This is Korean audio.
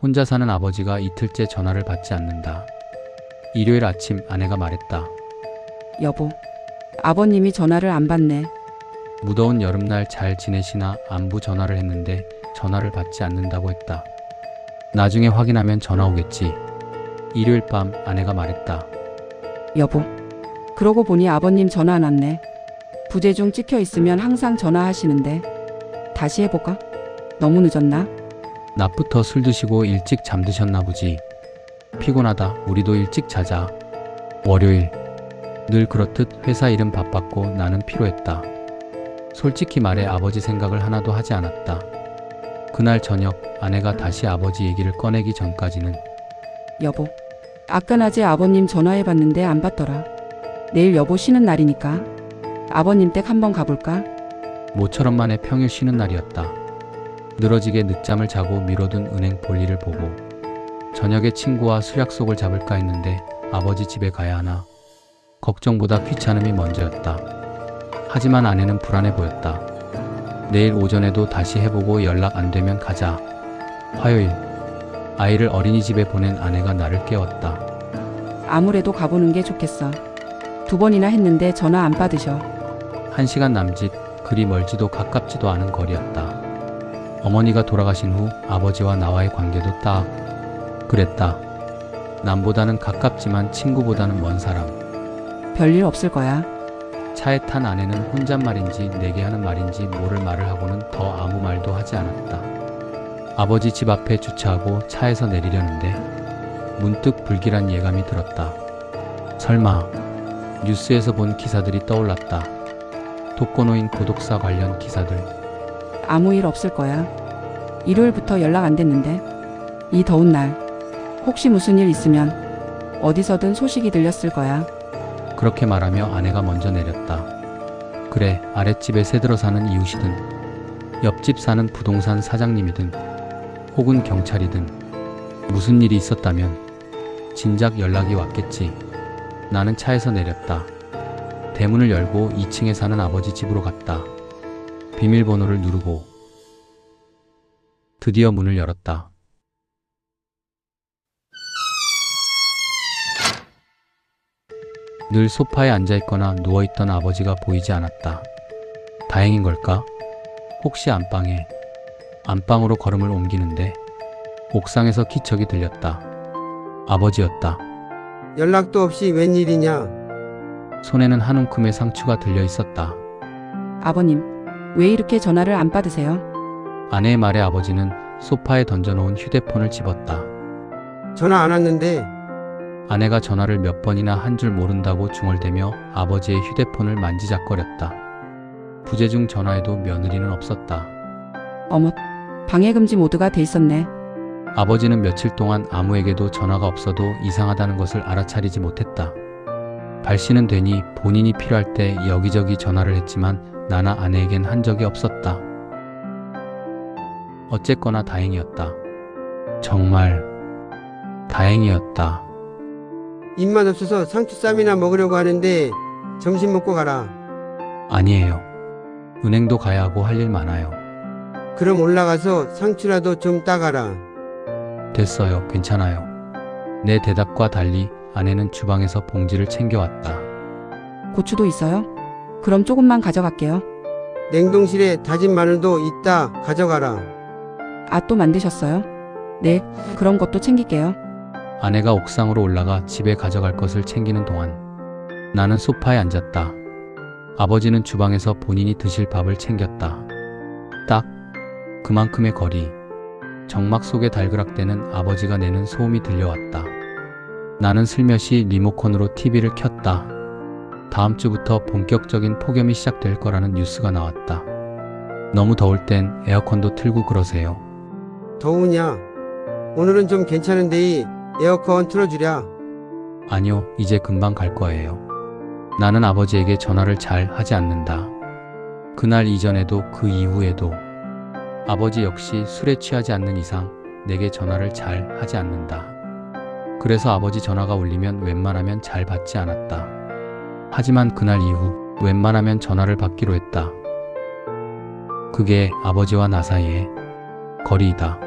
혼자 사는 아버지가 이틀째 전화를 받지 않는다. 일요일 아침 아내가 말했다. 여보, 아버님이 전화를 안 받네. 무더운 여름날 잘 지내시나 안부 전화를 했는데 전화를 받지 않는다고 했다. 나중에 확인하면 전화 오겠지. 일요일 밤 아내가 말했다. 여보, 그러고 보니 아버님 전화 안 왔네. 부재중 찍혀 있으면 항상 전화하시는데 다시 해볼까? 너무 늦었나? 낮부터 술 드시고 일찍 잠드셨나 보지. 피곤하다. 우리도 일찍 자자. 월요일. 늘 그렇듯 회사 일은 바빴고 나는 피로했다. 솔직히 말해 아버지 생각을 하나도 하지 않았다. 그날 저녁 아내가 다시 아버지 얘기를 꺼내기 전까지는 여보, 아까 낮에 아버님 전화해봤는데 안 받더라. 내일 여보 쉬는 날이니까 아버님 댁 한번 가볼까? 모처럼 만에 평일 쉬는 날이었다. 늘어지게 늦잠을 자고 미뤄둔 은행 볼일을 보고 저녁에 친구와 술 약속을 잡을까 했는데 아버지 집에 가야 하나 걱정보다 귀찮음이 먼저였다. 하지만 아내는 불안해 보였다. 내일 오전에도 다시 해보고 연락 안 되면 가자. 화요일. 아이를 어린이집에 보낸 아내가 나를 깨웠다. 아무래도 가보는 게 좋겠어. 2번이나 했는데 전화 안 받으셔. 1시간 남짓. 그리 멀지도 가깝지도 않은 거리였다. 어머니가 돌아가신 후 아버지와 나와의 관계도 딱 그랬다. 남보다는 가깝지만 친구보다는 먼 사람. 별일 없을 거야. 차에 탄 아내는 혼잣말인지 내게 하는 말인지 모를 말을 하고는 더 아무 말도 하지 않았다. 아버지 집 앞에 주차하고 차에서 내리려는데 문득 불길한 예감이 들었다. 설마 뉴스에서 본 기사들이 떠올랐다. 독거노인 고독사 관련 기사들. 아무 일 없을 거야. 일요일부터 연락 안 됐는데 이 더운 날 혹시 무슨 일 있으면 어디서든 소식이 들렸을 거야. 그렇게 말하며 아내가 먼저 내렸다. 그래, 아랫집에 새들어 사는 이웃이든 옆집 사는 부동산 사장님이든 혹은 경찰이든 무슨 일이 있었다면 진작 연락이 왔겠지. 나는 차에서 내렸다. 대문을 열고 2층에 사는 아버지 집으로 갔다. 비밀번호를 누르고 드디어 문을 열었다. 늘 소파에 앉아있거나 누워있던 아버지가 보이지 않았다. 다행인 걸까? 혹시 안방으로 걸음을 옮기는데 옥상에서 기척이 들렸다. 아버지였다. 연락도 없이 웬일이냐? 손에는 한 움큼의 상추가 들려 있었다. 아버님, 왜 이렇게 전화를 안 받으세요? 아내의 말에 아버지는 소파에 던져놓은 휴대폰을 집었다. 전화 안 왔는데. 아내가 전화를 몇 번이나 한 줄 모른다고 중얼대며 아버지의 휴대폰을 만지작거렸다. 부재중 전화에도 며느리는 없었다. 어머, 방해금지 모드가 돼 있었네. 아버지는 며칠 동안 아무에게도 전화가 없어도 이상하다는 것을 알아차리지 못했다. 발신은 되니 본인이 필요할 때 여기저기 전화를 했지만 나나 아내에겐 한 적이 없었다. 어쨌거나 다행이었다. 정말 다행이었다. 입맛 없어서 상추쌈이나 먹으려고 하는데 점심 먹고 가라. 아니에요. 은행도 가야 하고 할 일 많아요. 그럼 올라가서 상추라도 좀 따가라. 됐어요. 괜찮아요. 내 대답과 달리 아내는 주방에서 봉지를 챙겨왔다. 고추도 있어요? 그럼 조금만 가져갈게요. 냉동실에 다진 마늘도 있다 가져가라. 아, 또 만드셨어요? 네, 그런 것도 챙길게요. 아내가 옥상으로 올라가 집에 가져갈 것을 챙기는 동안 나는 소파에 앉았다. 아버지는 주방에서 본인이 드실 밥을 챙겼다. 딱 그만큼의 거리. 정막 속에 달그락대는 아버지가 내는 소음이 들려왔다. 나는 슬며시 리모컨으로 TV를 켰다. 다음 주부터 본격적인 폭염이 시작될 거라는 뉴스가 나왔다. 너무 더울 땐 에어컨도 틀고 그러세요. 더우냐? 오늘은 좀 괜찮은데 에어컨 틀어주랴. 아니요, 이제 금방 갈 거예요. 나는 아버지에게 전화를 잘 하지 않는다. 그날 이전에도 그 이후에도 아버지 역시 술에 취하지 않는 이상 내게 전화를 잘 하지 않는다. 그래서 아버지 전화가 울리면 웬만하면 잘 받지 않았다. 하지만 그날 이후 웬만하면 전화를 받기로 했다. 그게 아버지와 나 사이의 거리이다.